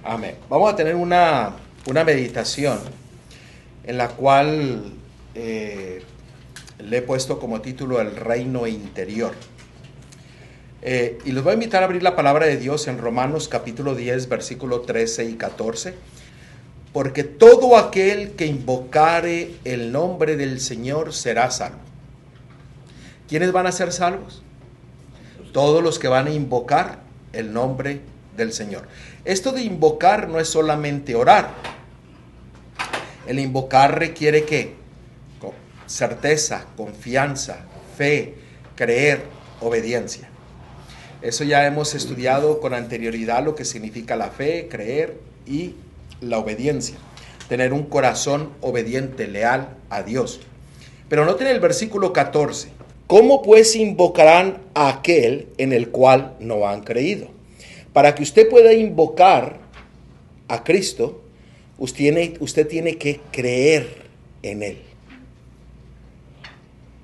Amén. Vamos a tener una meditación en la cual le he puesto como título El reino interior. Y los voy a invitar a abrir la palabra de Dios en Romanos capítulo 10, versículo 13 y 14. Porque todo aquel que invocare el nombre del Señor será salvo. ¿Quiénes van a ser salvos? Todos los que van a invocar el nombre del Señor. Esto de invocar no es solamente orar. El invocar requiere ¿qué? Certeza, confianza, fe, creer, obediencia. Eso ya hemos estudiado con anterioridad lo que significa la fe, creer y la obediencia. Tener un corazón obediente, leal a Dios. Pero noten el versículo 14. ¿Cómo pues invocarán a aquel en el cual no han creído? Para que usted pueda invocar a Cristo, usted tiene que creer en Él.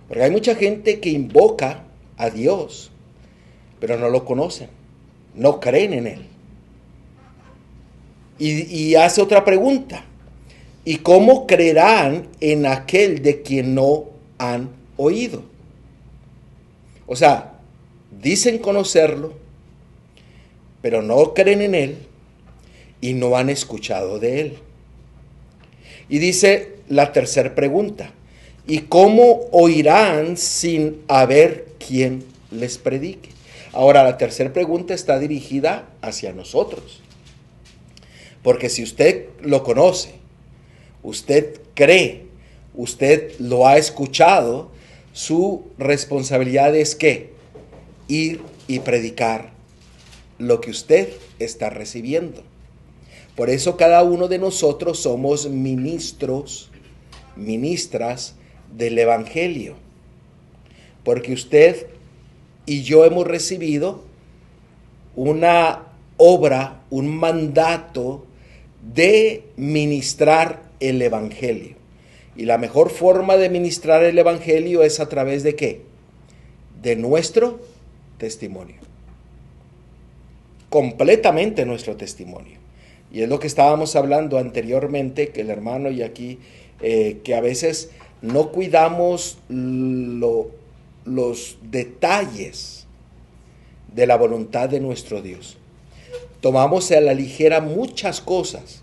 Porque hay mucha gente que invoca a Dios, pero no lo conocen, no creen en Él. Y hace otra pregunta. ¿Y cómo creerán en aquel de quien no han oído? O sea, dicen conocerlo, pero no creen en Él y no han escuchado de Él. Y dice la tercera pregunta. ¿Y cómo oirán sin haber quien les predique? Ahora, la tercera pregunta está dirigida hacia nosotros. Porque si usted lo conoce, usted cree, usted lo ha escuchado, su responsabilidad es ¿qué? Ir y predicar lo que usted está recibiendo. Por eso cada uno de nosotros somos ministras del Evangelio. Porque usted y yo hemos recibido una obra, un mandato de ministrar el Evangelio. Y la mejor forma de ministrar el Evangelio es a través de ¿qué? De nuestro testimonio. Completamente nuestro testimonio. Y es lo que estábamos hablando anteriormente, que el hermano y aquí, que a veces no cuidamos los detalles de la voluntad de nuestro Dios. Tomamos a la ligera muchas cosas,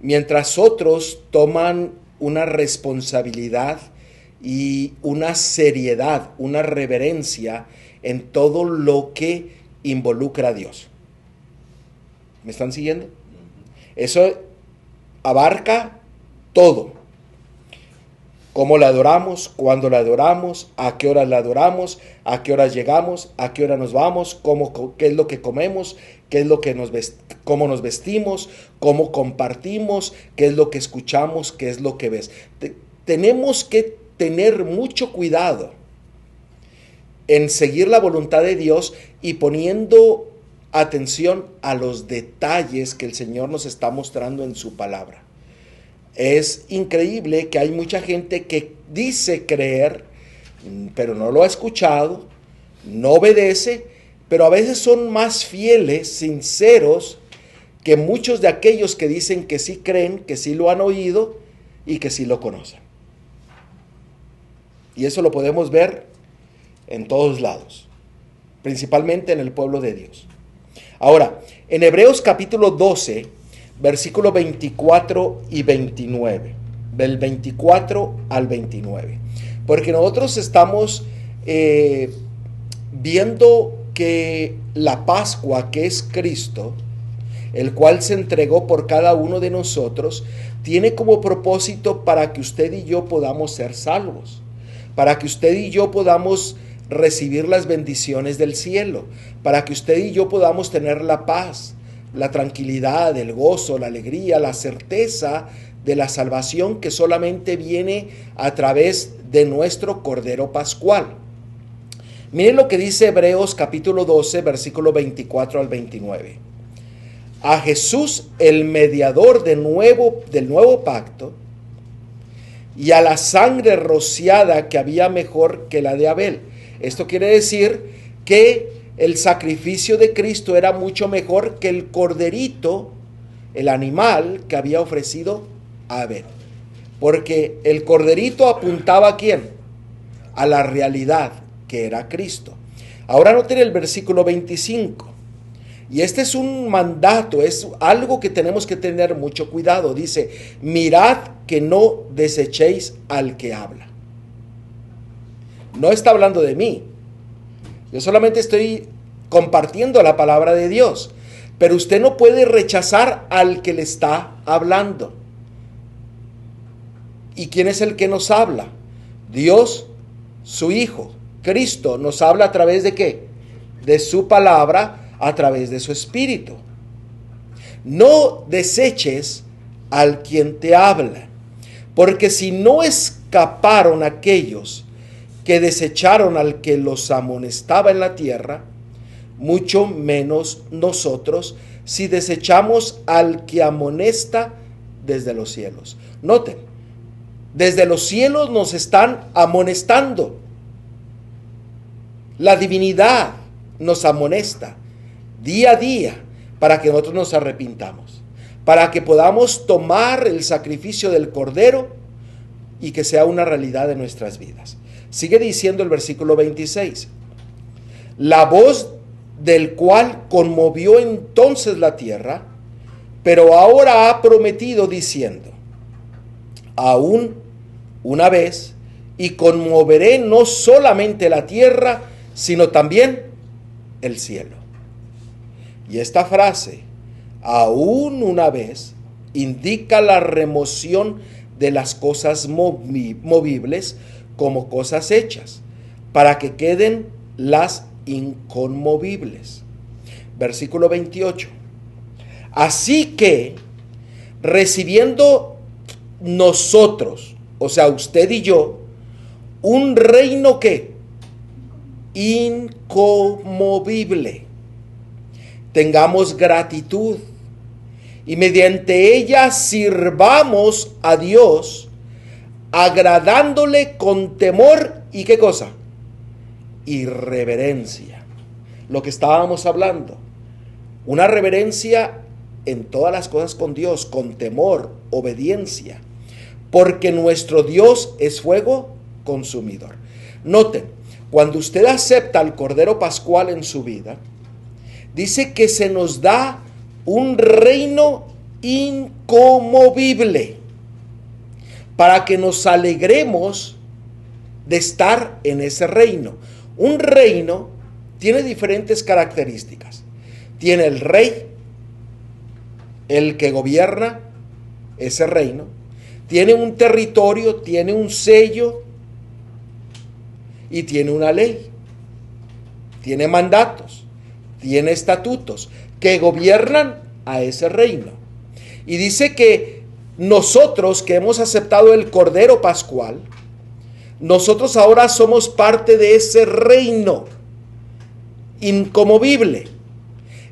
mientras otros toman una responsabilidad y una seriedad, una reverencia en todo lo que involucra a Dios. ¿Me están siguiendo? Eso abarca todo. Cómo la adoramos, cuándo la adoramos, a qué horas la adoramos, a qué horas llegamos, a qué hora nos vamos, qué es lo que comemos, qué es lo que cómo nos vestimos, cómo compartimos, qué es lo que escuchamos, qué es lo que ves. Tenemos que tener mucho cuidado en seguir la voluntad de Dios y poniendo atención a los detalles que el Señor nos está mostrando en su palabra. Es increíble que hay mucha gente que dice creer, pero no lo ha escuchado, no obedece, pero a veces son más fieles, sinceros, que muchos de aquellos que dicen que sí creen, que sí lo han oído y que sí lo conocen. Y eso lo podemos ver en todos lados, principalmente en el pueblo de Dios. Ahora, en Hebreos capítulo 12, versículos 24 y 29, del 24 al 29. Porque nosotros estamos viendo que la Pascua, que es Cristo, el cual se entregó por cada uno de nosotros, tiene como propósito para que usted y yo podamos ser salvos, para que usted y yo podamos recibir las bendiciones del cielo, para que usted y yo podamos tener la paz, la tranquilidad, el gozo, la alegría, la certeza de la salvación que solamente viene a través de nuestro Cordero Pascual. Miren lo que dice Hebreos capítulo 12, versículo 24 al 29. A Jesús, el mediador del nuevo pacto, y a la sangre rociada que había mejor que la de Abel. Esto quiere decir que el sacrificio de Cristo era mucho mejor que el corderito, el animal que había ofrecido Abel. Porque el corderito apuntaba ¿a quién? A la realidad que era Cristo. Ahora noten el versículo 25. Y este es un mandato, es algo que tenemos que tener mucho cuidado. Dice, mirad que no desechéis al que habla. No está hablando de mí. Yo solamente estoy compartiendo la palabra de Dios. Pero usted no puede rechazar al que le está hablando. ¿Y quién es el que nos habla? Dios, su Hijo, Cristo, nos habla a través de ¿qué? De su palabra, a través de su Espíritu. No deseches al quien te habla, porque si no escaparon aquellos que desecharon al que los amonestaba en la tierra, mucho menos nosotros si desechamos al que amonesta desde los cielos. Noten, desde los cielos nos están amonestando. La divinidad nos amonesta día a día para que nosotros nos arrepintamos, para que podamos tomar el sacrificio del Cordero y que sea una realidad de nuestras vidas. Sigue diciendo el versículo 26. La voz del cual conmovió entonces la tierra, pero ahora ha prometido diciendo, aún una vez, y conmoveré no solamente la tierra, sino también el cielo. Y esta frase, aún una vez, indica la remoción de las cosas movibles como cosas hechas, para que queden las inconmovibles. Versículo 28. Así que, recibiendo nosotros, o sea, usted y yo, un reino que inconmovible, tengamos gratitud y mediante ella sirvamos a Dios, agradándole con temor y ¿qué cosa? Y reverencia. Lo que estábamos hablando, una reverencia en todas las cosas con Dios, con temor, obediencia, porque nuestro Dios es fuego consumidor. Noten, cuando usted acepta al Cordero Pascual en su vida, dice que se nos da un reino inconmovible para que nos alegremos de estar en ese reino. Un reino tiene diferentes características. Tiene el rey, el que gobierna ese reino. Tiene un territorio, tiene un sello y tiene una ley. Tiene mandatos, tiene estatutos que gobiernan a ese reino. Y dice que nosotros que hemos aceptado el Cordero Pascual, nosotros ahora somos parte de ese reino inconmovible.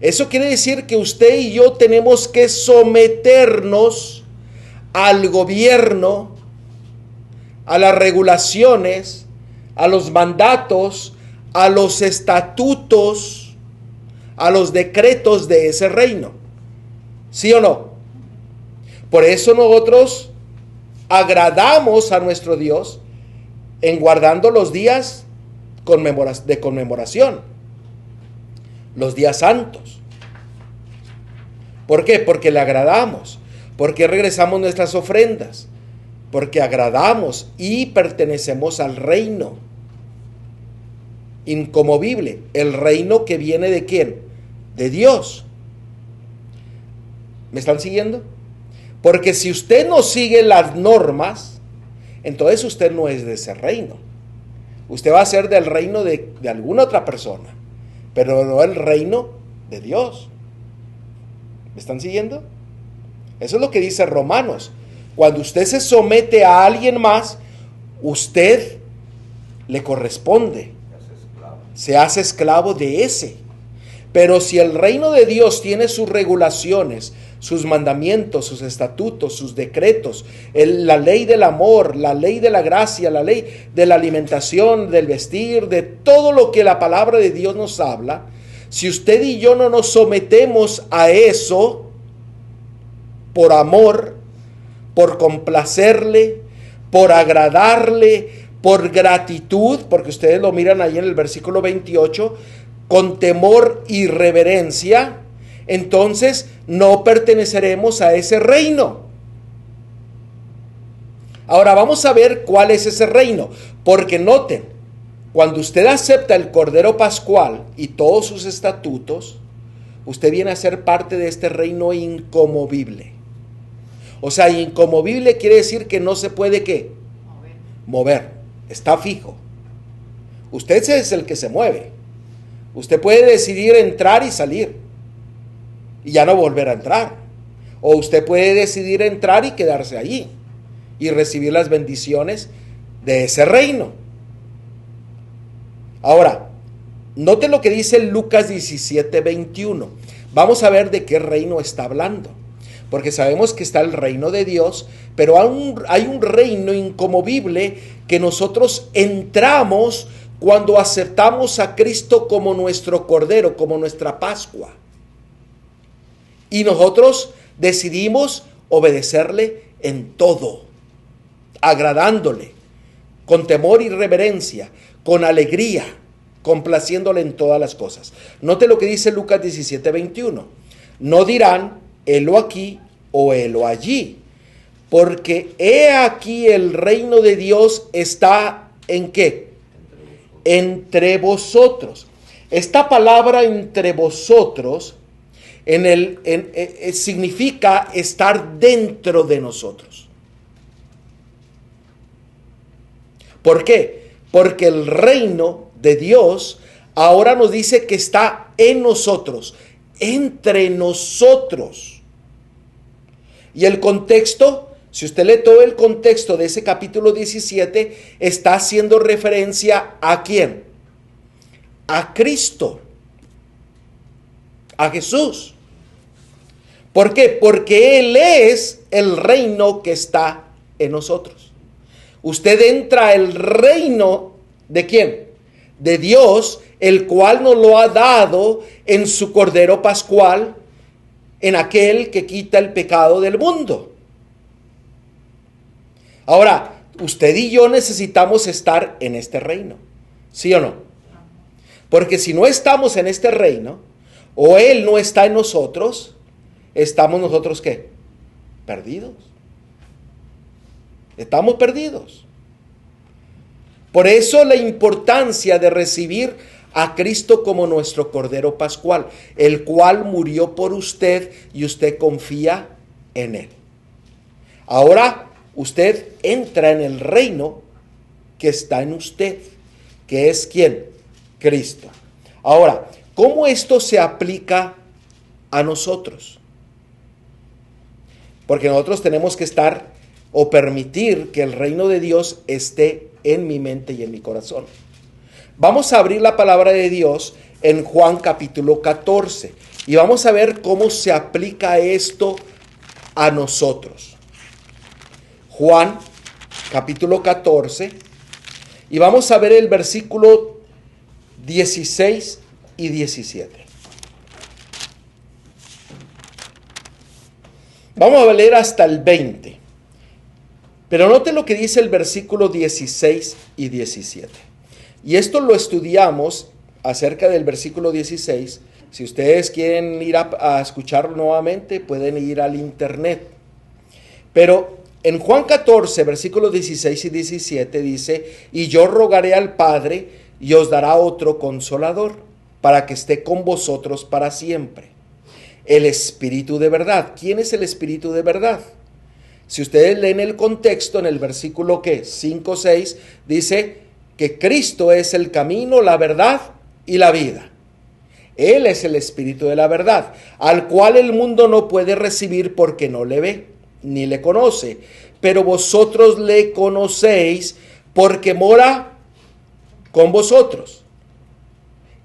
Eso quiere decir que usted y yo tenemos que someternos al gobierno, a las regulaciones, a los mandatos, a los estatutos, a los decretos de ese reino. ¿Sí o no? Por eso nosotros agradamos a nuestro Dios en guardando los días de conmemoración, los días santos. ¿Por qué? Porque le agradamos, porque regresamos nuestras ofrendas, porque agradamos y pertenecemos al reino inconmovible, el reino que viene ¿de quién? De Dios. ¿Me están siguiendo? Porque si usted no sigue las normas, entonces usted no es de ese reino. Usted va a ser del reino de alguna otra persona, pero no el reino de Dios. ¿Me están siguiendo? Eso es lo que dice Romanos. Cuando usted se somete a alguien más, usted le corresponde. Se hace esclavo de ese. Pero si el reino de Dios tiene sus regulaciones, sus mandamientos, sus estatutos, sus decretos, la ley del amor, la ley de la gracia, la ley de la alimentación, del vestir, de todo lo que la palabra de Dios nos habla, Si usted y yo no nos sometemos a eso, por amor, por complacerle, por agradarle, por gratitud, porque ustedes lo miran ahí en el versículo 28, con temor y reverencia, entonces no perteneceremos a ese reino. Ahora vamos a ver cuál es ese reino, porque noten, cuando usted acepta el Cordero Pascual y todos sus estatutos, usted viene a ser parte de este reino inconmovible. O sea, inconmovible quiere decir que no se puede, ¿qué? Mover. Está fijo. Usted es el que se mueve. Usted puede decidir entrar y salir y ya no volver a entrar. O usted puede decidir entrar y quedarse allí y recibir las bendiciones de ese reino. Ahora, note lo que dice Lucas 17:21. Vamos a ver de qué reino está hablando. Porque sabemos que está el reino de Dios, pero hay un reino inconmovible que nosotros entramos cuando aceptamos a Cristo como nuestro Cordero, como nuestra Pascua. Y nosotros decidimos obedecerle en todo, agradándole, con temor y reverencia, con alegría, complaciéndole en todas las cosas. Note lo que dice Lucas 17:21. No dirán, helo aquí o helo allí, porque he aquí el reino de Dios está ¿en qué? Entre vosotros. Esta palabra entre vosotros significa estar dentro de nosotros. ¿Por qué? Porque el reino de Dios ahora nos dice que está en nosotros, entre nosotros. Y el contexto, si usted lee todo el contexto de ese capítulo 17, está haciendo referencia ¿a quién? A Cristo, a Jesús. ¿Por qué? Porque Él es el reino que está en nosotros. Usted entra al reino ¿de quién? De Dios, el cual nos lo ha dado en su Cordero Pascual, en aquel que quita el pecado del mundo. Ahora, usted y yo necesitamos estar en este reino, ¿sí o no? Porque si no estamos en este reino, o Él no está en nosotros, ¿estamos nosotros qué? Perdidos. Estamos perdidos. Por eso la importancia de recibir a Cristo como nuestro Cordero Pascual, el cual murió por usted y usted confía en Él. Ahora usted entra en el reino que está en usted, que es ¿quién? Cristo. Ahora, ¿cómo esto se aplica a nosotros? Porque nosotros tenemos que estar o permitir que el reino de Dios esté en mi mente y en mi corazón. Vamos a abrir la palabra de Dios en Juan capítulo 14 y vamos a ver cómo se aplica esto a nosotros. Juan capítulo 14 y vamos a ver el versículo 16 y 17. Vamos a leer hasta el 20. Pero note lo que dice el versículo 16 y 17. Y esto lo estudiamos acerca del versículo 16. Si ustedes quieren ir a escucharlo nuevamente, pueden ir al internet. Pero en Juan 14, versículos 16 y 17 dice, y yo rogaré al Padre y os dará otro consolador, para que esté con vosotros para siempre. El Espíritu de verdad. ¿Quién es el Espíritu de verdad? Si ustedes leen el contexto en el versículo 5, 6, dice que Cristo es el camino, la verdad y la vida. Él es el Espíritu de la verdad, al cual el mundo no puede recibir porque no le ve, ni le conoce. Pero vosotros le conocéis porque mora con vosotros.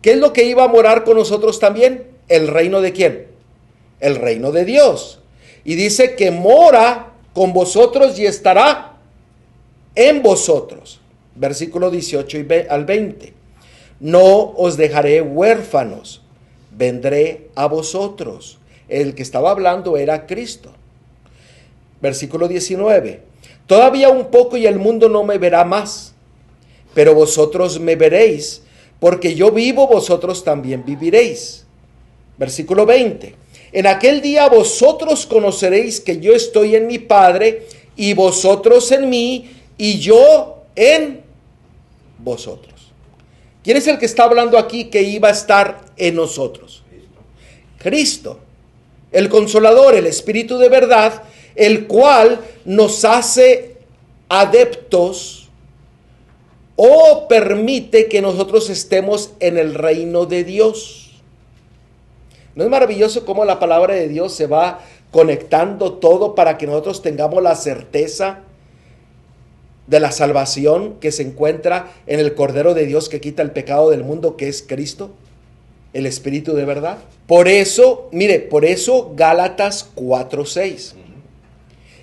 ¿Qué es lo que iba a morar con nosotros también? ¿El reino de quién? El reino de Dios. Y dice que mora con vosotros y estará en vosotros. Versículo 18 al 20. No os dejaré huérfanos, vendré a vosotros. El que estaba hablando era Cristo. Versículo 19. Todavía un poco y el mundo no me verá más, pero vosotros me veréis, porque yo vivo, vosotros también viviréis. Versículo 20. En aquel día vosotros conoceréis que yo estoy en mi Padre, y vosotros en mí, y yo en vosotros. ¿Quién es el que está hablando aquí que iba a estar en nosotros? Cristo, el Consolador, el Espíritu de verdad, el cual nos hace adeptos o permite que nosotros estemos en el reino de Dios. ¿No es maravilloso cómo la palabra de Dios se va conectando todo para que nosotros tengamos la certeza de la salvación que se encuentra en el Cordero de Dios que quita el pecado del mundo, que es Cristo, el Espíritu de verdad? Por eso, mire, por eso Gálatas 4:6.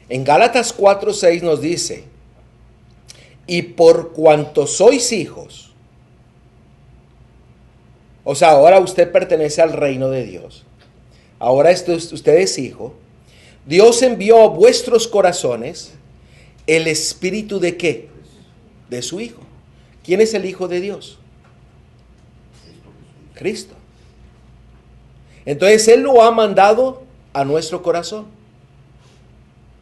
En Gálatas 4:6 nos dice: y por cuanto sois hijos, o sea, ahora usted pertenece al reino de Dios, ahora usted es hijo, Dios envió a vuestros corazones el Espíritu ¿de qué? De su Hijo. ¿Quién es el Hijo de Dios? Cristo. Entonces Él lo ha mandado a nuestro corazón,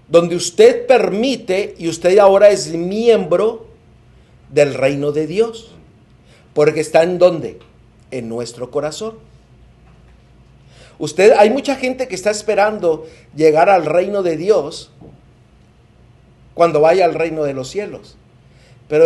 donde usted permite, y usted ahora es miembro del reino de Dios, porque está en ¿dónde? En nuestro corazón. Hay mucha gente que está esperando llegar al reino de Dios cuando vaya al reino de los cielos. Pero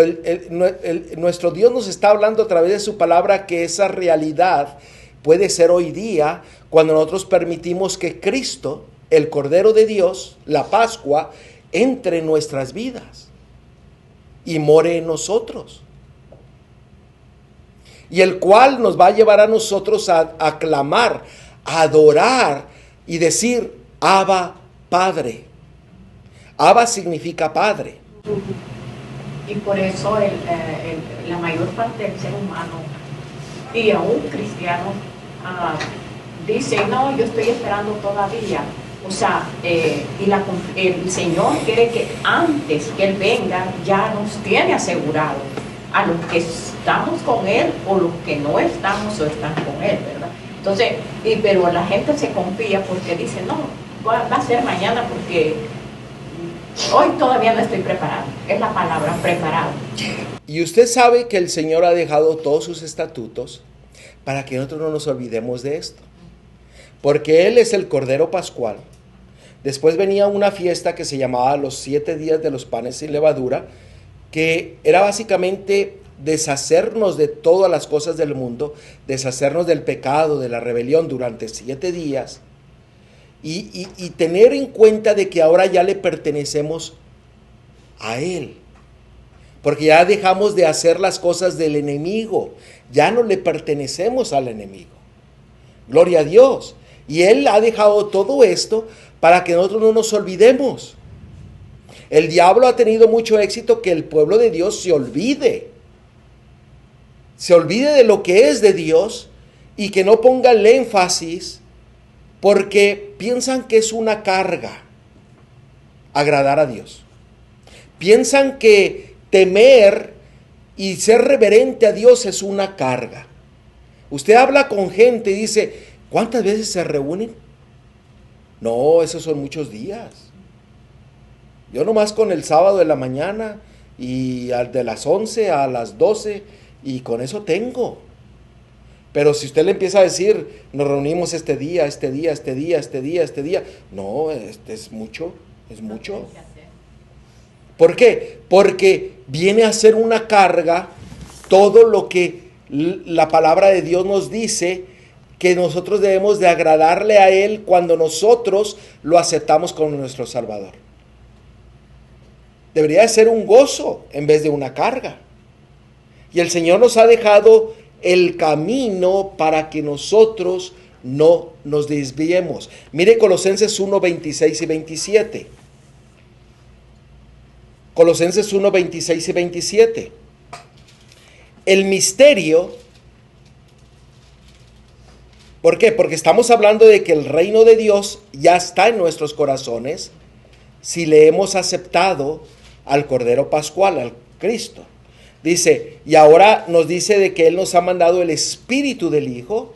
nuestro Dios nos está hablando a través de su palabra que esa realidad puede ser hoy día cuando nosotros permitimos que Cristo, el Cordero de Dios, la Pascua, entre en nuestras vidas y more en nosotros. Y el cual nos va a llevar a nosotros a clamar, a adorar y decir: Abba, Padre. Abba significa Padre. Y por eso la mayor parte del ser humano, y aún cristianos, dice: no, yo estoy esperando todavía. O sea, el Señor quiere que antes que Él venga ya nos tiene asegurado a los que estamos con Él o los que no estamos o están con Él, ¿verdad? Entonces, pero la gente se confía porque dice: no, va a ser mañana porque hoy todavía no estoy preparado. Es la palabra, preparado. Y usted sabe que el Señor ha dejado todos sus estatutos para que nosotros no nos olvidemos de esto. Porque Él es el Cordero Pascual. Después venía una fiesta que se llamaba los 7 días de los panes sin levadura, que era básicamente deshacernos de todas las cosas del mundo, deshacernos del pecado, de la rebelión durante 7 días, y tener en cuenta de que ahora ya le pertenecemos a Él. Porque ya dejamos de hacer las cosas del enemigo, ya no le pertenecemos al enemigo. Gloria a Dios. Y Él ha dejado todo esto para que nosotros no nos olvidemos. El diablo ha tenido mucho éxito que el pueblo de Dios se olvide de lo que es de Dios y que no ponga el énfasis, porque piensan que es una carga agradar a Dios. Piensan que temer y ser reverente a Dios es una carga. Usted habla con gente y dice: ¿cuántas veces se reúnen? No, esos son muchos días. Yo nomás con el sábado de la mañana y de las 11 a las 12 y con eso tengo. Pero si usted le empieza a decir: nos reunimos este día, no, es mucho, es mucho. ¿Por qué? Porque viene a ser una carga todo lo que la palabra de Dios nos dice que nosotros debemos de agradarle a Él cuando nosotros lo aceptamos como nuestro Salvador. Debería de ser un gozo en vez de una carga. Y el Señor nos ha dejado el camino para que nosotros no nos desviemos. Mire Colosenses 1, 26 y 27. Colosenses 1, 26 y 27. El misterio ¿Por qué? Porque estamos hablando de que el reino de Dios ya está en nuestros corazones si le hemos aceptado al Cordero Pascual, al Cristo. Dice, y ahora nos dice de que Él nos ha mandado el Espíritu del Hijo,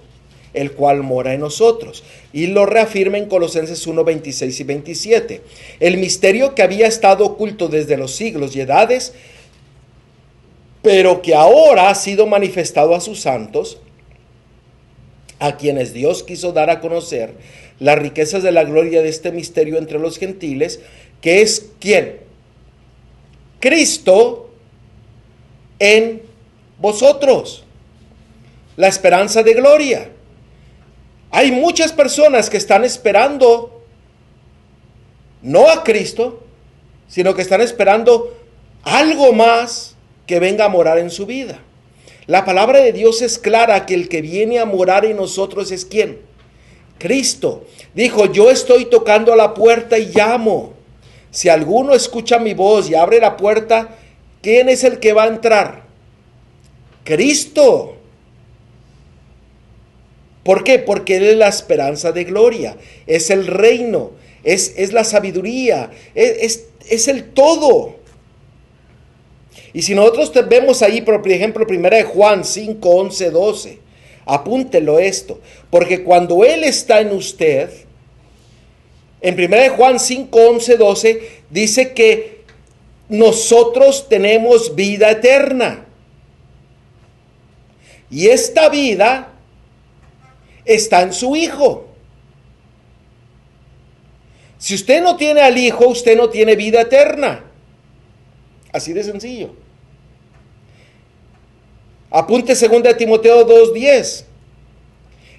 el cual mora en nosotros. Y lo reafirma en Colosenses 1, 26 y 27. El misterio que había estado oculto desde los siglos y edades, pero que ahora ha sido manifestado a sus santos, a quienes Dios quiso dar a conocer las riquezas de la gloria de este misterio entre los gentiles, que es ¿quién? Cristo en vosotros, la esperanza de gloria. Hay muchas personas que están esperando no a Cristo, sino que están esperando algo más que venga a morar en su vida. La palabra de Dios es clara que el que viene a morar en nosotros es ¿quién? Cristo. Dijo, yo estoy tocando a la puerta y llamo. Si alguno escucha mi voz y abre la puerta, ¿quién es el que va a entrar? Cristo. ¿Por qué? Porque Él es la esperanza de gloria, es el reino, es la sabiduría, es el todo. Y si nosotros vemos ahí, por ejemplo, 1 Juan 5, 11, 12, apúntelo esto, porque cuando Él está en usted, en 1 Juan 5, 11, 12, dice que nosotros tenemos vida eterna. Y esta vida está en su Hijo. Si usted no tiene al Hijo, usted no tiene vida eterna. Así de sencillo. Apunte 2 Timoteo 2:10.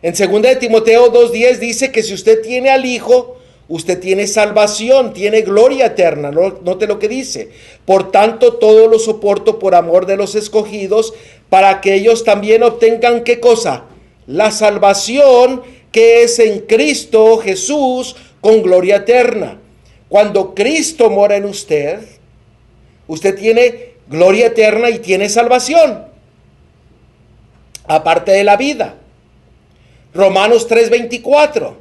En 2 Timoteo 2:10 dice que si usted tiene al Hijo, usted tiene salvación, tiene gloria eterna. Note lo que dice. Por tanto, todo lo soporto por amor de los escogidos, para que ellos también obtengan, ¿qué cosa? La salvación que es en Cristo Jesús con gloria eterna. Cuando Cristo mora en usted, usted tiene gloria eterna y tiene salvación, aparte de la vida. Romanos 3:24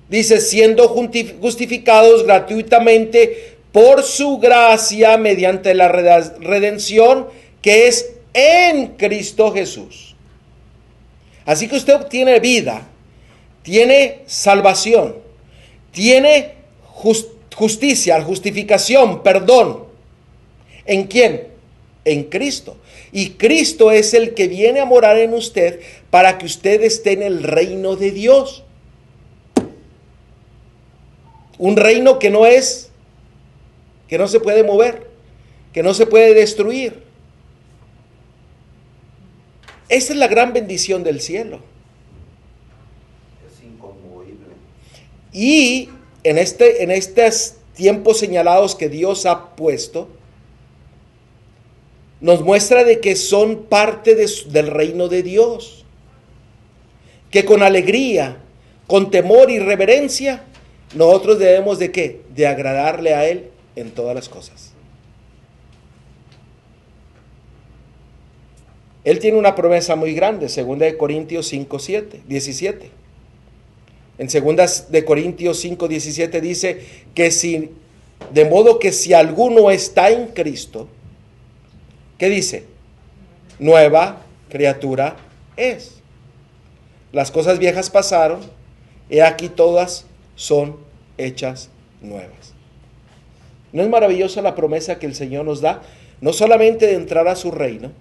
dice, siendo justificados gratuitamente por su gracia mediante la redención que es en Cristo Jesús. Así que usted obtiene vida, tiene salvación, tiene justicia, justificación, perdón. ¿En quién? En Cristo. Y Cristo es el que viene a morar en usted para que usted esté en el reino de Dios. Un reino que no se puede mover, que no se puede destruir. Esa es la gran bendición del cielo. Es inconmovible. Y en estos tiempos señalados que Dios ha puesto, nos muestra de que son parte del reino de Dios. Que con alegría, con temor y reverencia, nosotros debemos de ¿qué? De agradarle a Él en todas las cosas. Él tiene una promesa muy grande, 2 Corintios 5, 17. En 2 Corintios 5, 17 dice que de modo que si alguno está en Cristo, ¿qué dice? Nueva criatura es. Las cosas viejas pasaron, he aquí todas son hechas nuevas. ¿No es maravillosa la promesa que el Señor nos da? No solamente de entrar a su reino,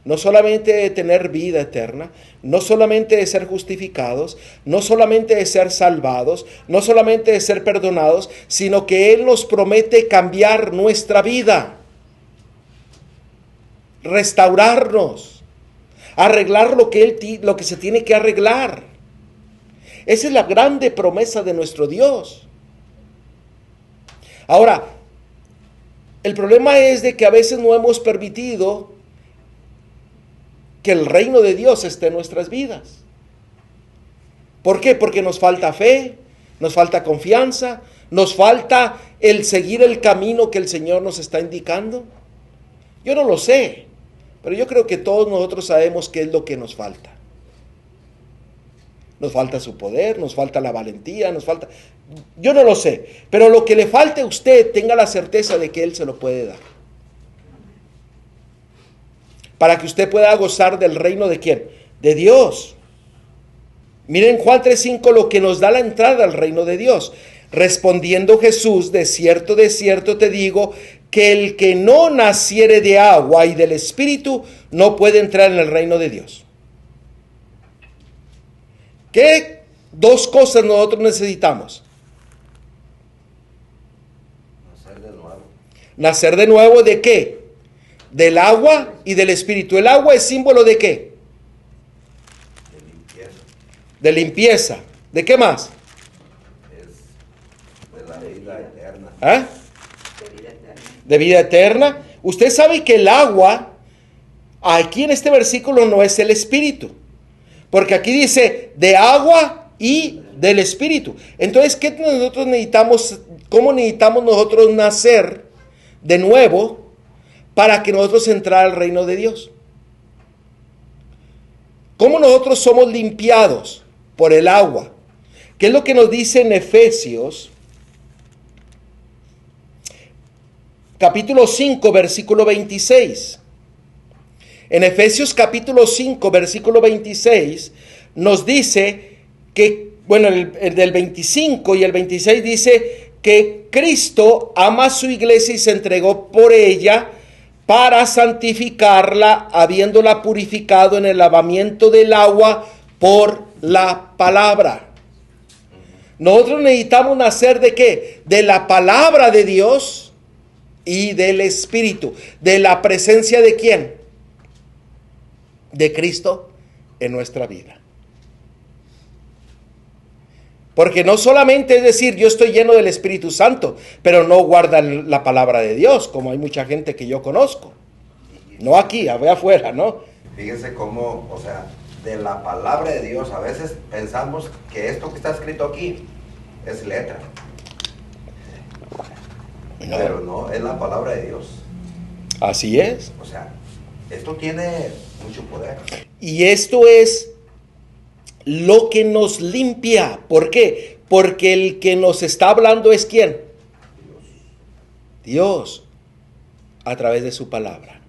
no solamente de tener vida eterna, no solamente de ser justificados, no solamente de ser salvados, no solamente de ser perdonados, sino que Él nos promete cambiar nuestra vida, restaurarnos, arreglar lo que se tiene que arreglar. Esa es la grande promesa de nuestro Dios. Ahora, el problema es de que a veces no hemos permitido que el reino de Dios esté en nuestras vidas. ¿Por qué? Porque nos falta fe, nos falta confianza, nos falta el seguir el camino que el Señor nos está indicando. Yo no lo sé, pero yo creo que todos nosotros sabemos qué es lo que nos falta. nos falta su poder, nos falta la valentía, nos falta... Yo no lo sé, pero lo que le falte a usted, tenga la certeza de que Él se lo puede dar. Para que usted pueda gozar del reino de ¿quién? De Dios. Miren Juan 3:5 lo que nos da la entrada al reino de Dios. Respondiendo Jesús, de cierto te digo, que el que no naciere de agua y del Espíritu no puede entrar en el reino de Dios. ¿Qué dos cosas nosotros necesitamos? Nacer de nuevo. ¿Nacer de nuevo de qué? Del agua y del Espíritu. ¿El agua es símbolo de qué? De limpieza. De limpieza. ¿De qué más? Es de la vida eterna. ¿Ah? De vida eterna. De vida eterna. Usted sabe que el agua, aquí en este versículo no es el Espíritu. Porque aquí dice de agua y del Espíritu. Entonces, ¿qué nosotros necesitamos? ¿Cómo necesitamos nosotros nacer de nuevo para que nosotros entrar al reino de Dios? ¿Cómo nosotros somos limpiados? Por el agua. ¿Qué es lo que nos dice en Efesios? Capítulo 5, versículo 26. En Efesios capítulo 5, versículo 26, nos dice que, bueno, el del 25 y el 26 dice que Cristo ama a su iglesia y se entregó por ella para santificarla, habiéndola purificado en el lavamiento del agua por la palabra. Nosotros necesitamos nacer ¿de qué? De la palabra de Dios y del Espíritu. ¿De la presencia de quién? De Cristo en nuestra vida. Porque no solamente es decir, yo estoy lleno del Espíritu Santo, pero no guardan la palabra de Dios, como hay mucha gente que yo conozco. No aquí, allá afuera, ¿no? Fíjense cómo, o sea, de la palabra de Dios, a veces pensamos que esto que está escrito aquí es letra. No. Pero no, es la palabra de Dios. Así es. O sea, esto tiene mucho poder. Y esto es lo que nos limpia. ¿Por qué? Porque el que nos está hablando es ¿quién? Dios, a través de su palabra.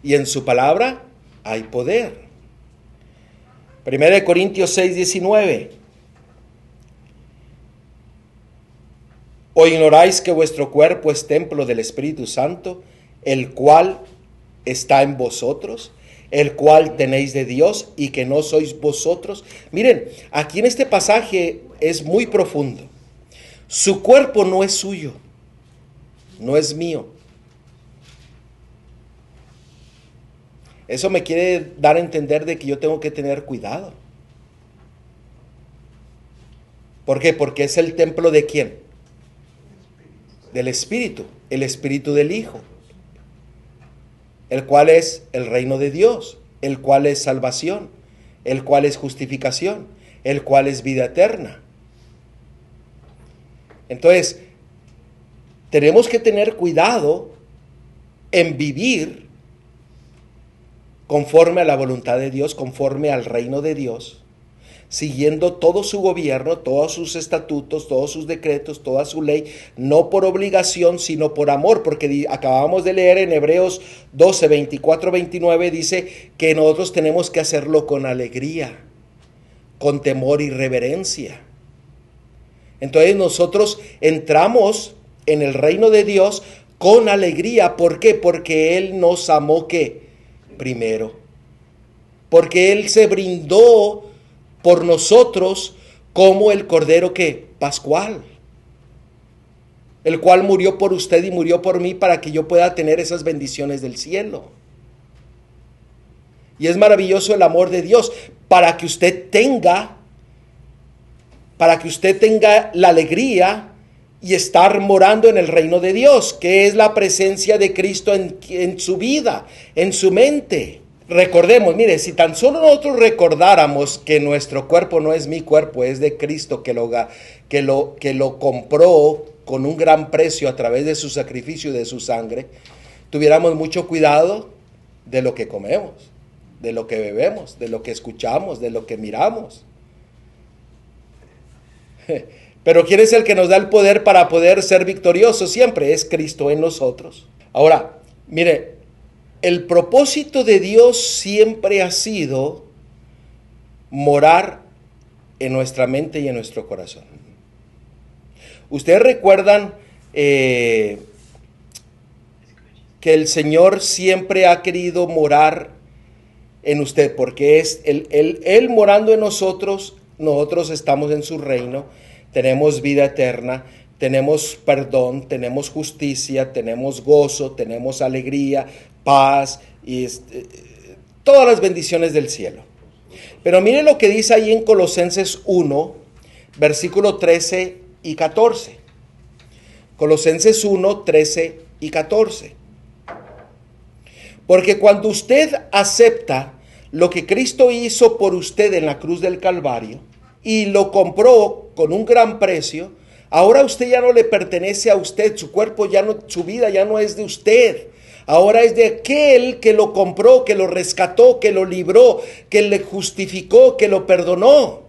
Y en su palabra hay poder. 1 Corintios 6:19. ¿O ignoráis que vuestro cuerpo es templo del Espíritu Santo, el cual está en vosotros, el cual tenéis de Dios y que no sois vosotros? Miren, aquí en este pasaje es muy profundo. Su cuerpo no es suyo, no es mío. Eso me quiere dar a entender de que yo tengo que tener cuidado. ¿Por qué? Porque es el templo ¿de quién? Del Espíritu, el Espíritu del Hijo, el cual es el reino de Dios, el cual es salvación, el cual es justificación, el cual es vida eterna. Entonces, tenemos que tener cuidado en vivir conforme a la voluntad de Dios, conforme al reino de Dios, siguiendo todo su gobierno, todos sus estatutos, todos sus decretos, toda su ley, no por obligación, sino por amor, porque acabamos de leer en Hebreos 12, 24, 29, dice que nosotros tenemos que hacerlo con alegría, con temor y reverencia. Entonces nosotros entramos en el reino de Dios con alegría. ¿Por qué? Porque Él nos amó, ¿qué? Primero. Porque Él se brindó por nosotros como el Cordero que Pascual, el cual murió por usted y murió por mí para que yo pueda tener esas bendiciones del cielo. Y es maravilloso el amor de Dios para que usted tenga la alegría y estar morando en el reino de Dios, que es la presencia de Cristo en su vida, en su mente. Recordemos, mire, si tan solo nosotros recordáramos que nuestro cuerpo no es mi cuerpo, es de Cristo, que lo compró con un gran precio a través de su sacrificio y de su sangre, tuviéramos mucho cuidado de lo que comemos. de lo que bebemos, de lo que escuchamos, de lo que miramos. Pero ¿quién es el que nos da el poder para poder ser victoriosos siempre? Es Cristo en nosotros. Ahora, mire, el propósito de Dios siempre ha sido morar en nuestra mente y en nuestro corazón. Ustedes recuerdan que el Señor siempre ha querido morar en usted, porque es Él morando en nosotros, nosotros estamos en su reino, tenemos vida eterna, tenemos perdón, tenemos justicia, tenemos gozo, tenemos alegría, paz y todas las bendiciones del cielo. Pero mire lo que dice ahí en Colosenses 1, versículo 13 y 14. Colosenses 1, 13 y 14. Porque cuando usted acepta lo que Cristo hizo por usted en la cruz del Calvario y lo compró con un gran precio, ahora usted ya no le pertenece a usted, su cuerpo ya no, su vida ya no es de usted. Ahora es de aquel que lo compró, que lo rescató, que lo libró, que le justificó, que lo perdonó.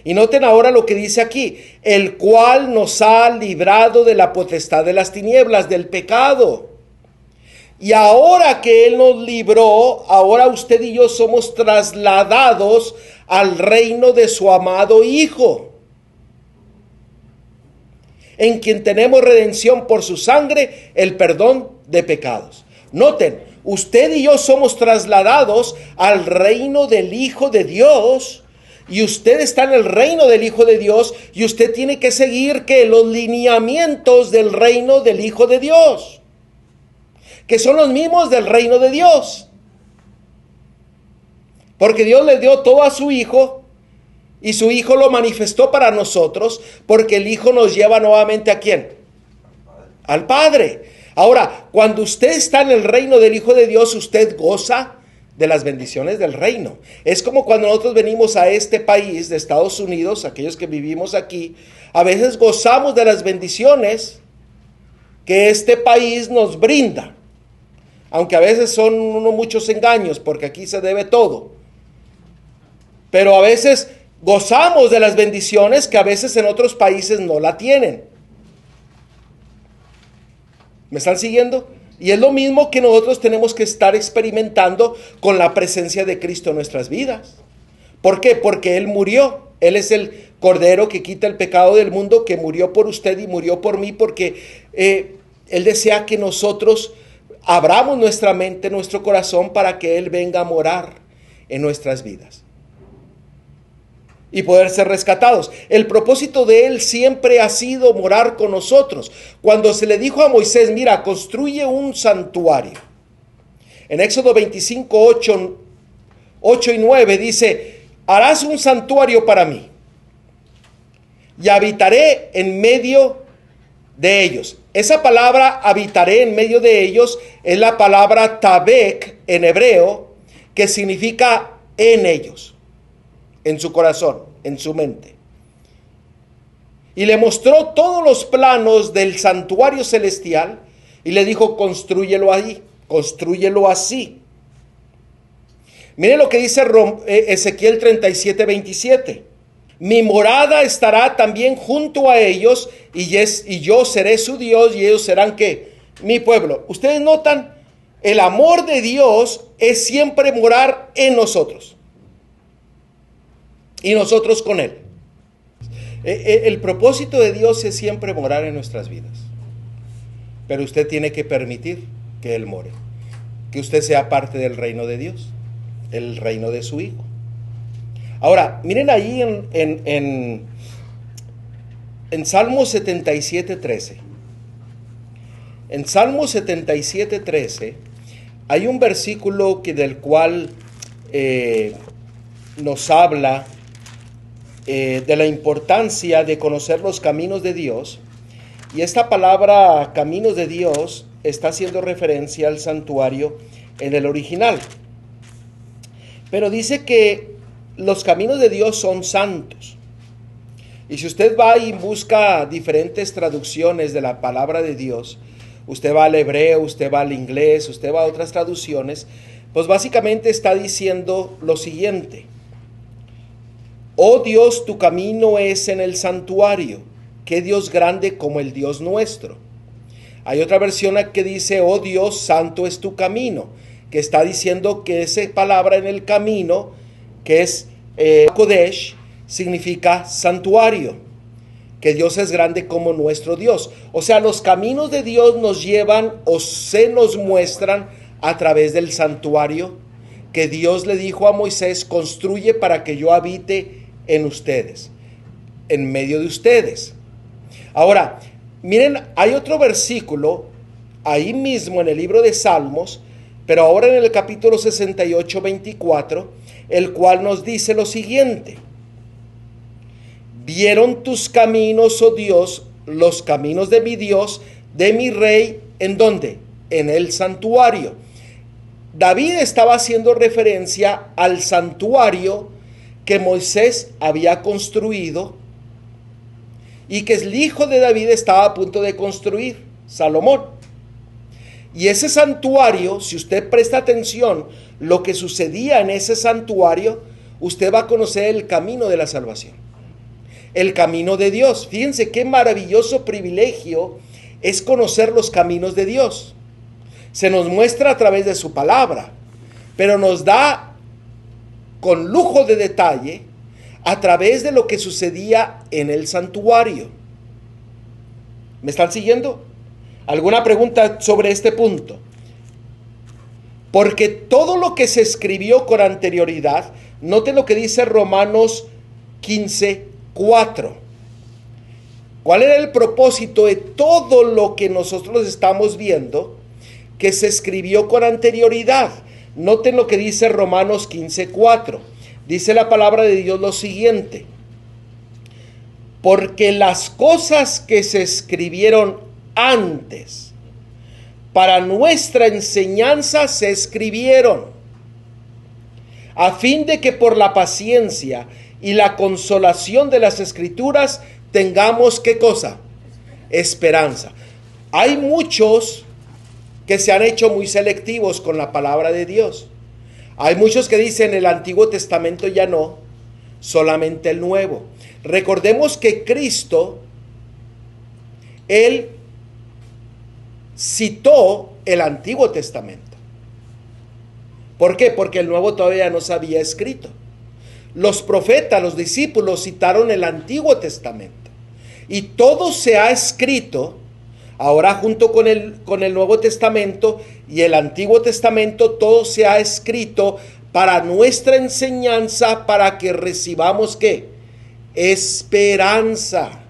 Y noten ahora lo que dice aquí, el cual nos ha librado de la potestad de las tinieblas, del pecado. Y ahora que Él nos libró, ahora usted y yo somos trasladados al reino de su amado Hijo, en quien tenemos redención por su sangre, el perdón de pecados. Noten, usted y yo somos trasladados al reino del Hijo de Dios, y usted está en el reino del Hijo de Dios, y usted tiene que seguir que los lineamientos del reino del Hijo de Dios, que son los mismos del reino de Dios, porque Dios le dio todo a su Hijo, y su Hijo lo manifestó para nosotros, porque el Hijo nos lleva nuevamente ¿a quién? Al Padre. Ahora, cuando usted está en el reino del Hijo de Dios, usted goza de las bendiciones del reino. Es como cuando nosotros venimos a este país de Estados Unidos, aquellos que vivimos aquí, a veces gozamos de las bendiciones que este país nos brinda. Aunque a veces son muchos engaños, porque aquí se debe todo. Pero a veces gozamos de las bendiciones que a veces en otros países no la tienen. ¿Me están siguiendo? Y es lo mismo que nosotros tenemos que estar experimentando con la presencia de Cristo en nuestras vidas. ¿Por qué? Porque Él murió. Él es el Cordero que quita el pecado del mundo, que murió por usted y murió por mí, porque Él desea que nosotros abramos nuestra mente, nuestro corazón, para que Él venga a morar en nuestras vidas y poder ser rescatados. El propósito de Él siempre ha sido morar con nosotros. Cuando se le dijo a Moisés, mira, construye un santuario. En Éxodo 25, 8 y 9 dice, harás un santuario para mí y habitaré en medio de ellos. Esa palabra habitaré en medio de ellos es la palabra tabek en hebreo, que significa en ellos, en su corazón, en su mente. Y le mostró todos los planos del santuario celestial y le dijo, constrúyelo ahí, constrúyelo así. Mire lo que dice Ezequiel 37, 27. Mi morada estará también junto a ellos y yo seré su Dios y ellos serán ¿qué? Mi pueblo. Ustedes notan, el amor de Dios es siempre morar en nosotros y nosotros con Él. El propósito de Dios es siempre morar en nuestras vidas, pero usted tiene que permitir que Él more, que usted sea parte del reino de Dios, el reino de su Hijo. Ahora, miren ahí en Salmo 77, 13. En Salmo 77, 13 hay un versículo del cual nos habla de la importancia de conocer los caminos de Dios. Y esta palabra caminos de Dios está haciendo referencia al santuario en el original. Pero dice que los caminos de Dios son santos. Y si usted va y busca diferentes traducciones de la palabra de Dios, usted va al hebreo, usted va al inglés, usted va a otras traducciones, Pues básicamente está diciendo lo siguiente: oh Dios, tu camino es en el santuario, qué Dios grande como el Dios nuestro. Hay otra versión que dice, oh Dios, santo es tu camino, que está diciendo que esa palabra en el camino, que es Kodesh, significa santuario, que Dios es grande como nuestro Dios. O sea, los caminos de Dios nos llevan o se nos muestran a través del santuario que Dios le dijo a Moisés: construye para que yo habite en ustedes, en medio de ustedes. Ahora, miren, hay otro versículo ahí mismo en el libro de Salmos, pero ahora en el capítulo 68, 24, el cual nos dice lo siguiente: vieron tus caminos, oh Dios, los caminos de mi Dios, de mi rey, ¿en dónde? En el santuario. David estaba haciendo referencia al santuario que Moisés había construido y que el hijo de David estaba a punto de construir, Salomón. Y ese santuario, si usted presta atención, lo que sucedía en ese santuario, usted va a conocer el camino de la salvación, el camino de Dios. Fíjense qué maravilloso privilegio es conocer los caminos de Dios. Se nos muestra a través de su palabra, pero nos da con lujo de detalle a través de lo que sucedía en el santuario. ¿Me están siguiendo? ¿Alguna pregunta sobre este punto? Porque todo lo que se escribió con anterioridad, note lo que dice Romanos 15:4. ¿Cuál era el propósito de todo lo que nosotros estamos viendo que se escribió con anterioridad? Noten lo que dice Romanos 15:4. Dice la palabra de Dios lo siguiente: porque las cosas que se escribieron antes para nuestra enseñanza se escribieron, a fin de que por la paciencia y la consolación de las Escrituras tengamos, ¿qué cosa? Esperanza. Hay muchos que se han hecho muy selectivos con la palabra de Dios. Hay muchos que dicen el Antiguo Testamento ya no, solamente el Nuevo. Recordemos que Cristo, Él citó el Antiguo Testamento. ¿Por qué? Porque el Nuevo todavía no se había escrito. Los profetas, los discípulos citaron el Antiguo Testamento. Y todo se ha escrito ahora junto con el Nuevo Testamento y el Antiguo Testamento. Todo se ha escrito para nuestra enseñanza, para que recibamos ¿qué? Esperanza.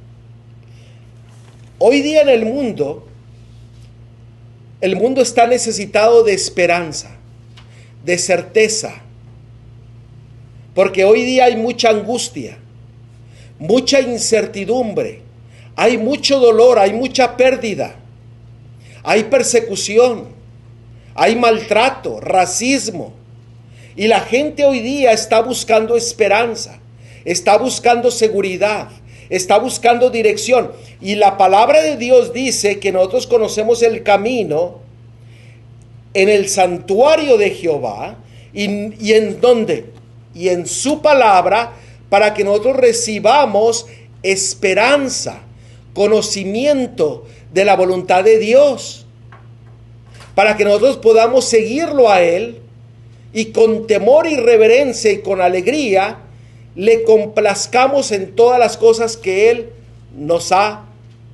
Hoy día en el mundo está necesitado de esperanza, de certeza, porque hoy día hay mucha angustia, mucha incertidumbre, hay mucho dolor, hay mucha pérdida, hay persecución, hay maltrato, racismo, y la gente hoy día está buscando esperanza, está buscando seguridad, está buscando dirección. Y la palabra de Dios dice que nosotros conocemos el camino en el santuario de Jehová. ¿Y en dónde? Y en su palabra, para que nosotros recibamos esperanza, conocimiento de la voluntad de Dios, para que nosotros podamos seguirlo a Él y con temor y reverencia y con alegría le complazcamos en todas las cosas que Él nos ha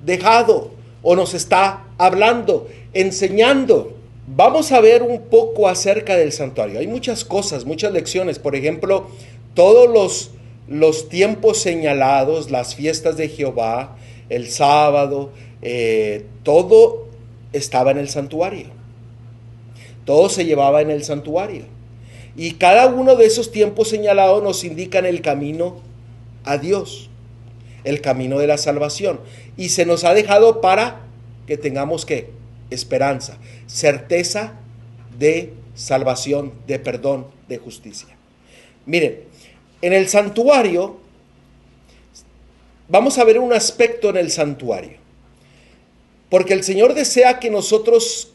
dejado o nos está hablando, enseñando. Vamos a ver un poco acerca del santuario. Hay muchas cosas, muchas lecciones. Por ejemplo, todos los tiempos señalados, las fiestas de Jehová, el sábado, todo estaba en el santuario. Todo se llevaba en el santuario. Y cada uno de esos tiempos señalados nos indican el camino a Dios, el camino de la salvación. Y se nos ha dejado para que tengamos ¿qué? Esperanza, certeza de salvación, de perdón, de justicia. Miren, en el santuario, vamos a ver un aspecto en el santuario. Porque el Señor desea que nosotros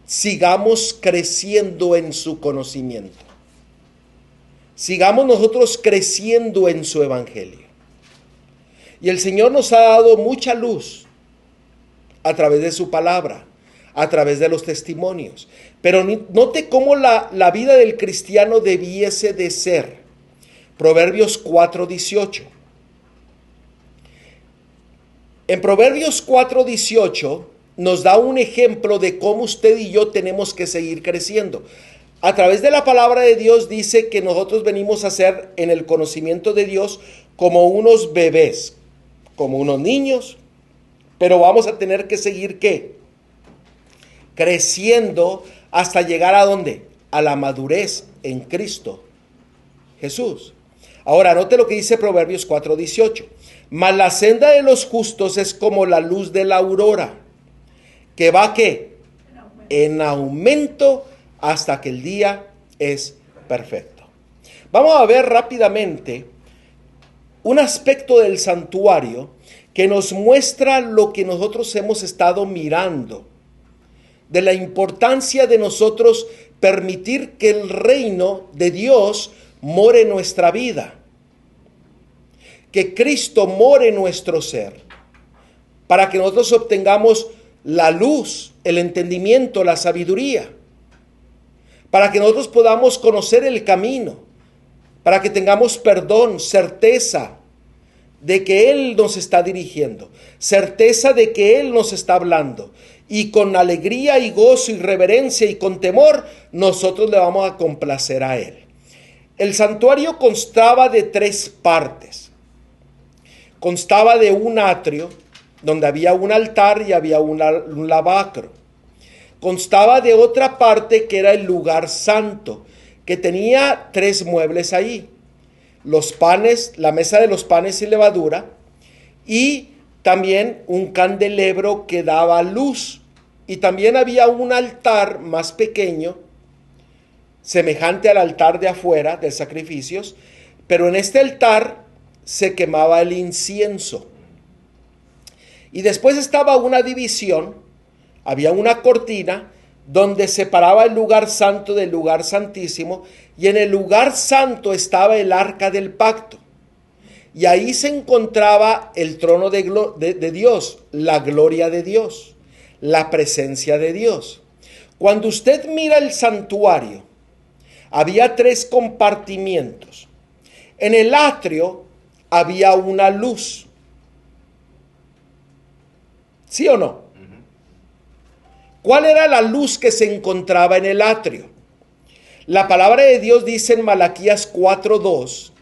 sigamos creciendo en su conocimiento. Sigamos nosotros creciendo en su evangelio. Y el Señor nos ha dado mucha luz a través de su palabra, a través de los testimonios. Pero note cómo la vida del cristiano debiese de ser. Proverbios 4:18. En Proverbios 4:18 nos da un ejemplo de cómo usted y yo tenemos que seguir creciendo. A través de la palabra de Dios dice que nosotros venimos a ser en el conocimiento de Dios como unos bebés, como unos niños, pero vamos a tener que seguir ¿qué? Creciendo hasta llegar ¿a dónde? A la madurez en Cristo Jesús. Ahora, note lo que dice Proverbios 4:18. Mas la senda de los justos es como la luz de la aurora, que va ¿qué? En aumento hasta que el día es perfecto. Vamos a ver rápidamente un aspecto del santuario que nos muestra lo que nosotros hemos estado mirando, de la importancia de nosotros permitir que el reino de Dios more en nuestra vida, que Cristo more en nuestro ser, para que nosotros obtengamos la luz, el entendimiento, la sabiduría, para que nosotros podamos conocer el camino, para que tengamos perdón, certeza de que Él nos está dirigiendo, certeza de que Él nos está hablando, y con alegría y gozo y reverencia y con temor, nosotros le vamos a complacer a Él. El santuario constaba de 3 partes. Constaba de un atrio, donde había un altar y había un lavacro. Constaba de otra parte que era el lugar santo, que tenía 3 muebles ahí. Los panes, la mesa de los panes sin levadura, y también un candelebro que daba luz. Y también había un altar más pequeño, semejante al altar de afuera de sacrificios, pero en este altar se quemaba el incienso. Y después estaba una división, había una cortina donde separaba el lugar santo del lugar santísimo, y en el lugar santo estaba el arca del pacto. Y ahí se encontraba el trono de Dios, la gloria de Dios, la presencia de Dios. Cuando usted mira el santuario, había 3 compartimientos. En el atrio había una luz. ¿Sí o no? ¿Cuál era la luz que se encontraba en el atrio? La palabra de Dios dice en Malaquías 4:2.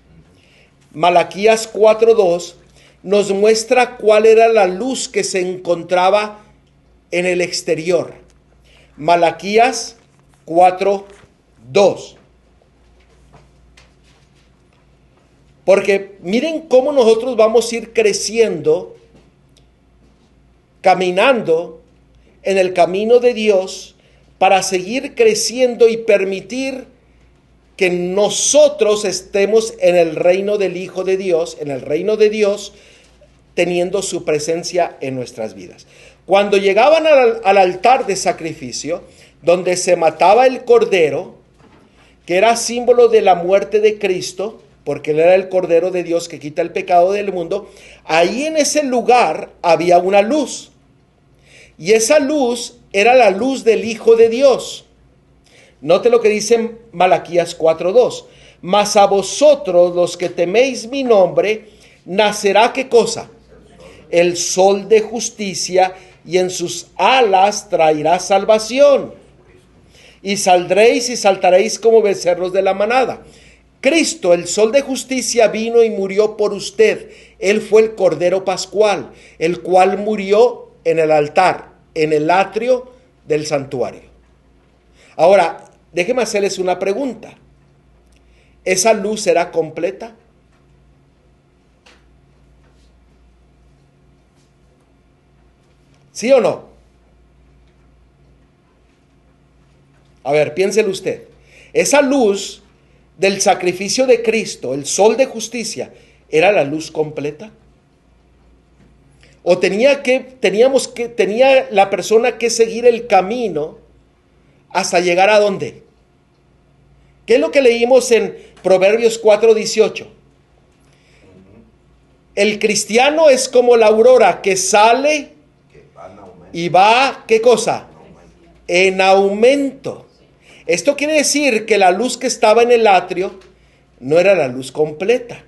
Malaquías 4:2 nos muestra cuál era la luz que se encontraba en el exterior. Malaquías 4:2. Porque miren cómo nosotros vamos a ir creciendo, caminando en el camino de Dios, para seguir creciendo y permitir que nosotros estemos en el reino del Hijo de Dios, en el reino de Dios, teniendo su presencia en nuestras vidas. Cuando llegaban al altar de sacrificio, donde se mataba el cordero, que era símbolo de la muerte de Cristo, porque Él era el Cordero de Dios que quita el pecado del mundo, ahí en ese lugar había una luz. Y esa luz era la luz del Hijo de Dios. Note lo que dice Malaquías 4:2. Mas a vosotros, los que teméis mi nombre, nacerá ¿qué cosa? El sol de justicia, y en sus alas traerá salvación. Y saldréis y saltaréis como becerros de la manada. Cristo, el sol de justicia, vino y murió por usted. Él fue el Cordero Pascual, el cual murió en el altar, en el atrio del santuario. Ahora, déjeme hacerles una pregunta. ¿Esa luz será completa? ¿Sí o no? A ver, piénselo usted. Esa luz del sacrificio de Cristo, el sol de justicia, ¿era la luz completa? ¿O tenía la persona que seguir el camino hasta llegar a dónde. ¿Qué es lo que leímos en Proverbios 4:18? El cristiano es como la aurora que sale y va, ¿qué cosa? En aumento. Esto quiere decir que la luz que estaba en el atrio no era la luz completa.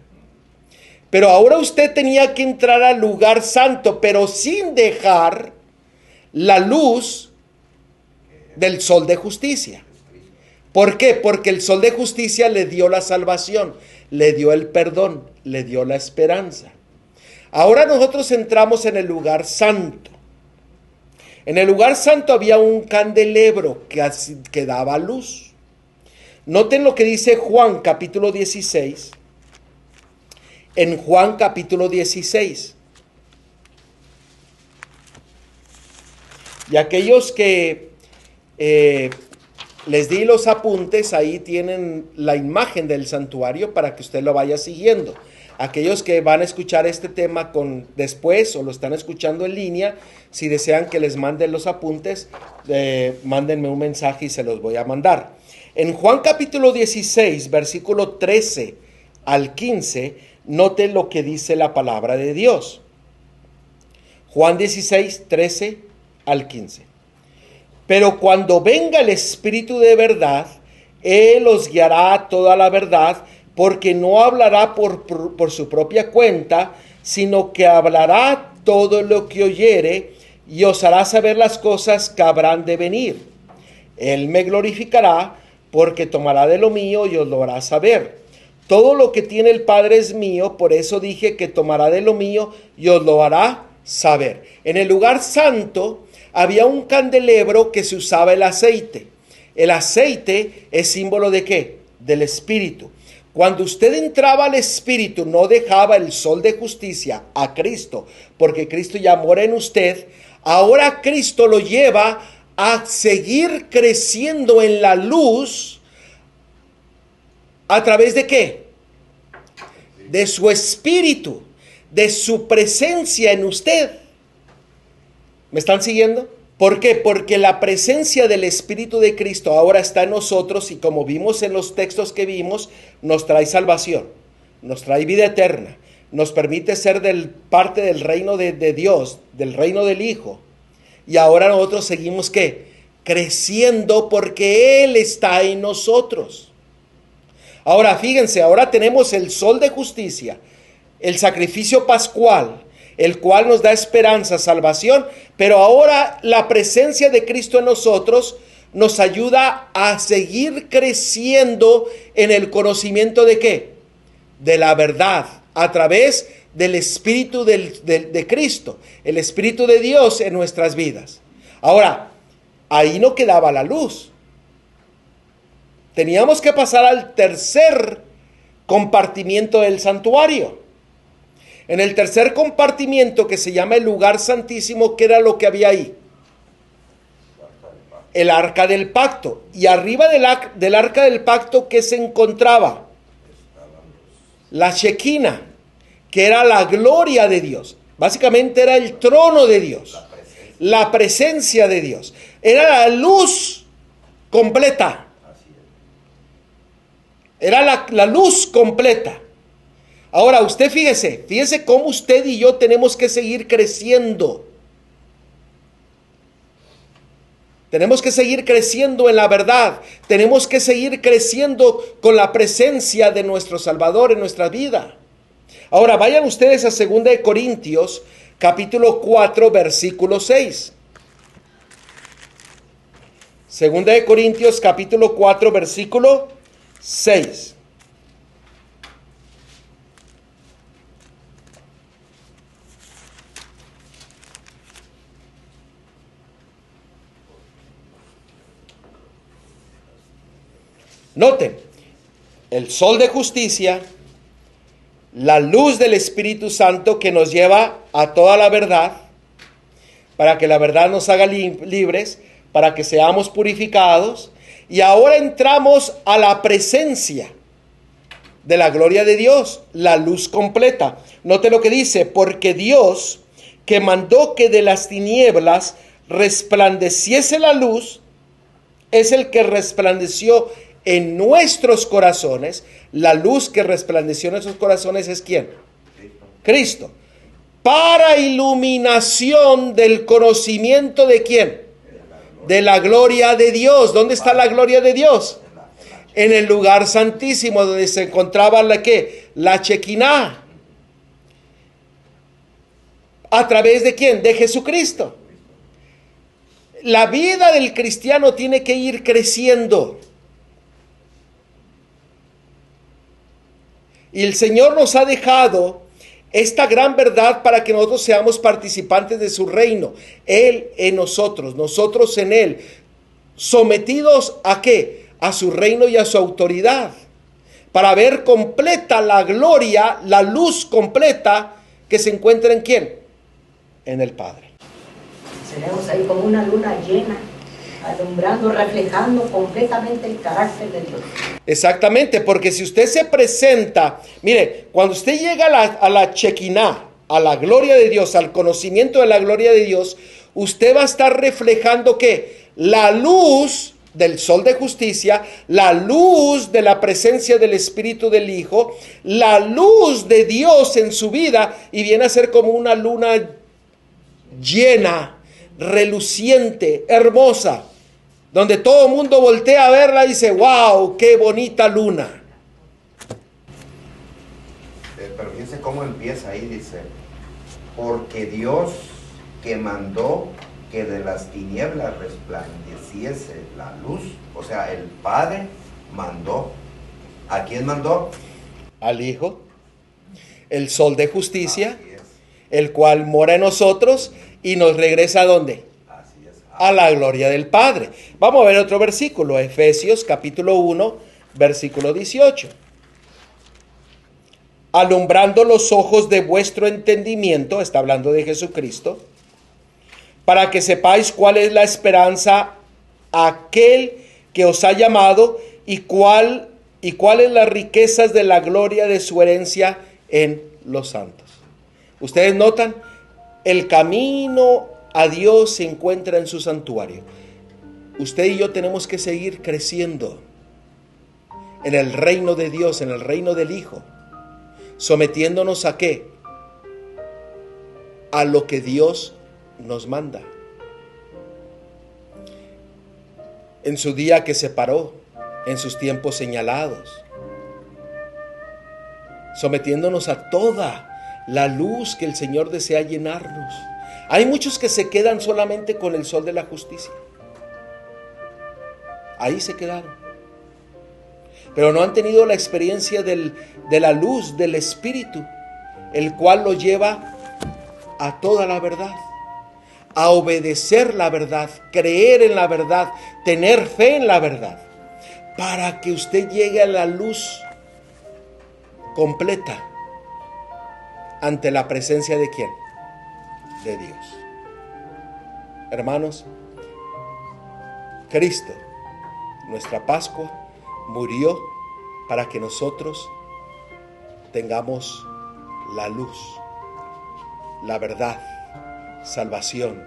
Pero ahora usted tenía que entrar al lugar santo, pero sin dejar la luz del sol de justicia. ¿Por qué? Porque el sol de justicia le dio la salvación, le dio el perdón, le dio la esperanza. Ahora nosotros entramos en el lugar santo. En el lugar santo había un candelebro que daba luz. Noten lo que dice Juan capítulo 16. En Juan capítulo 16. Y aquellos que les di los apuntes, ahí tienen la imagen del santuario para que usted lo vaya siguiendo. Aquellos que van a escuchar este tema después o lo están escuchando en línea, si desean que les manden los apuntes, mándenme un mensaje y se los voy a mandar. En Juan capítulo 16, versículo 13 al 15, noten lo que dice la palabra de Dios. Juan 16, 13 al 15. Pero cuando venga el Espíritu de verdad, Él os guiará a toda la verdad, porque no hablará por su propia cuenta, sino que hablará todo lo que oyere y os hará saber las cosas que habrán de venir. Él me glorificará, porque tomará de lo mío y os lo hará saber. Todo lo que tiene el Padre es mío, por eso dije que tomará de lo mío y os lo hará saber. En el lugar santo había un candelebro que se usaba el aceite. El aceite es símbolo ¿de qué? Del Espíritu. Cuando usted entraba al Espíritu, no dejaba el sol de justicia a Cristo, porque Cristo ya mora en usted. Ahora Cristo lo lleva a seguir creciendo en la luz. ¿A través de qué? De su Espíritu, de su presencia en usted. ¿Me están siguiendo? ¿Por qué? Porque la presencia del Espíritu de Cristo ahora está en nosotros y, como vimos en los textos que vimos, nos trae salvación, nos trae vida eterna, nos permite ser parte del reino de Dios, del reino del Hijo. Y ahora nosotros seguimos ¿qué? Creciendo porque Él está en nosotros. Ahora fíjense, ahora tenemos el sol de justicia, el sacrificio pascual, el cual nos da esperanza, salvación, pero ahora la presencia de Cristo en nosotros nos ayuda a seguir creciendo en el conocimiento de ¿qué? De la verdad, a través del Espíritu de Cristo, el Espíritu de Dios en nuestras vidas. Ahora, ahí no quedaba la luz. Teníamos que pasar al tercer compartimiento del santuario. En el tercer compartimiento, que se llama el lugar santísimo, ¿qué era lo que había ahí? El arca del pacto. Y arriba del arca del pacto, ¿qué se encontraba? La Shekinah, que era la gloria de Dios. Básicamente era el trono de Dios. La presencia de Dios. Era la luz completa. Era la luz completa. Ahora usted fíjese cómo usted y yo tenemos que seguir creciendo. Tenemos que seguir creciendo en la verdad. Tenemos que seguir creciendo con la presencia de nuestro Salvador en nuestra vida. Ahora vayan ustedes a 2 de Corintios, capítulo 4, versículo 6. 2 de Corintios, capítulo 4, versículo 6. Noten, el sol de justicia, la luz del Espíritu Santo que nos lleva a toda la verdad, para que la verdad nos haga libres, para que seamos purificados, y ahora entramos a la presencia de la gloria de Dios, la luz completa. Note lo que dice, porque Dios, que mandó que de las tinieblas resplandeciese la luz, es el que resplandeció en nuestros corazones. La luz que resplandeció en nuestros corazones es ¿quién? Cristo. Para iluminación del conocimiento de ¿quién? De la gloria de Dios. ¿Dónde está la gloria de Dios? En el lugar santísimo, donde se encontraba la ¿qué? La Shekinah. ¿A través de quién? De Jesucristo. La vida del cristiano tiene que ir creciendo. Y el Señor nos ha dejado esta gran verdad para que nosotros seamos participantes de su reino. Él en nosotros, nosotros en Él. Sometidos ¿a qué? A su reino y a su autoridad. Para ver completa la gloria, la luz completa que se encuentra en ¿quién? En el Padre. Seremos ahí como una luna llena, alumbrando, reflejando completamente el carácter de Dios. Exactamente, porque si usted se presenta, mire, cuando usted llega a la Shekinah, a la gloria de Dios, al conocimiento de la gloria de Dios, usted va a estar reflejando ¿qué? La luz del sol de justicia, la luz de la presencia del Espíritu del Hijo, la luz de Dios en su vida, y viene a ser como una luna llena, reluciente, hermosa, donde todo el mundo voltea a verla y dice, wow, qué bonita luna. Pero fíjense cómo empieza ahí, dice, porque Dios que mandó que de las tinieblas resplandeciese la luz, o sea, el Padre mandó. ¿A quién mandó? Al Hijo, el sol de justicia, el cual mora en nosotros y nos regresa ¿a dónde? Así es. A la gloria del Padre. Vamos a ver otro versículo, Efesios capítulo 1, versículo 18. Alumbrando los ojos de vuestro entendimiento, está hablando de Jesucristo, para que sepáis cuál es la esperanza a aquel que os ha llamado y cuáles las riquezas de la gloria de su herencia en los santos. Ustedes notan, el camino a Dios se encuentra en su santuario. Usted y yo tenemos que seguir creciendo en el reino de Dios, en el reino del Hijo, sometiéndonos ¿a qué? A lo que Dios nos manda. En su día que separó, en sus tiempos señalados, sometiéndonos a toda la luz que el Señor desea llenarnos. Hay muchos que se quedan solamente con el sol de la justicia. Ahí se quedaron. Pero no han tenido la experiencia de la luz del Espíritu, el cual lo lleva a toda la verdad, a obedecer la verdad, creer en la verdad, tener fe en la verdad, para que usted llegue a la luz completa ante la presencia de ¿quién? De Dios. Hermanos, Cristo, nuestra Pascua, murió para que nosotros tengamos la luz, la verdad, salvación,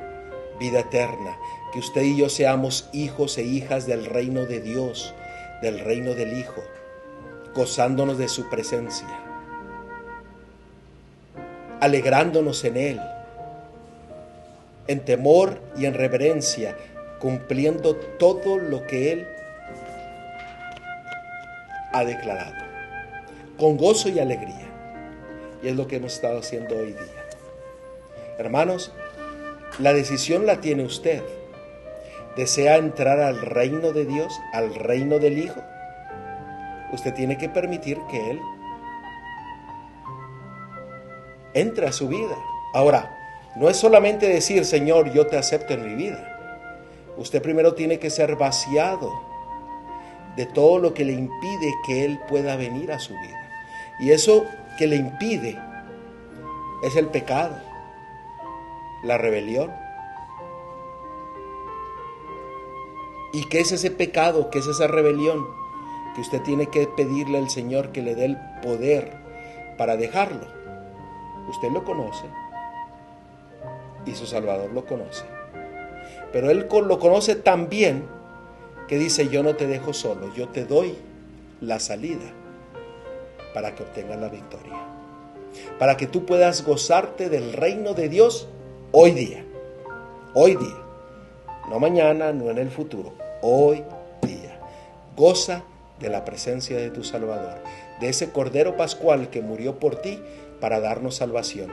vida eterna, que usted y yo seamos hijos e hijas del reino de Dios, del reino del Hijo, gozándonos de su presencia, alegrándonos en Él, en temor y en reverencia, cumpliendo todo lo que Él ha declarado, con gozo y alegría. Y es lo que hemos estado haciendo hoy día. Hermanos, la decisión la tiene usted. ¿Desea entrar al reino de Dios, al reino del Hijo? Usted tiene que permitir que Él entre a su vida. Ahora, no es solamente decir, Señor, yo te acepto en mi vida. Usted primero tiene que ser vaciado de todo lo que le impide que Él pueda venir a su vida. Y eso que le impide es el pecado, la rebelión. ¿Y qué es ese pecado? ¿Qué es esa rebelión? Que usted tiene que pedirle al Señor que le dé el poder para dejarlo. Usted lo conoce y su Salvador lo conoce. Pero Él lo conoce tan bien que dice: yo no te dejo solo, yo te doy la salida para que obtengas la victoria, para que tú puedas gozarte del reino de Dios hoy día, no mañana, no en el futuro, hoy día. Goza de la presencia de tu Salvador, de ese Cordero Pascual que murió por ti para darnos salvación.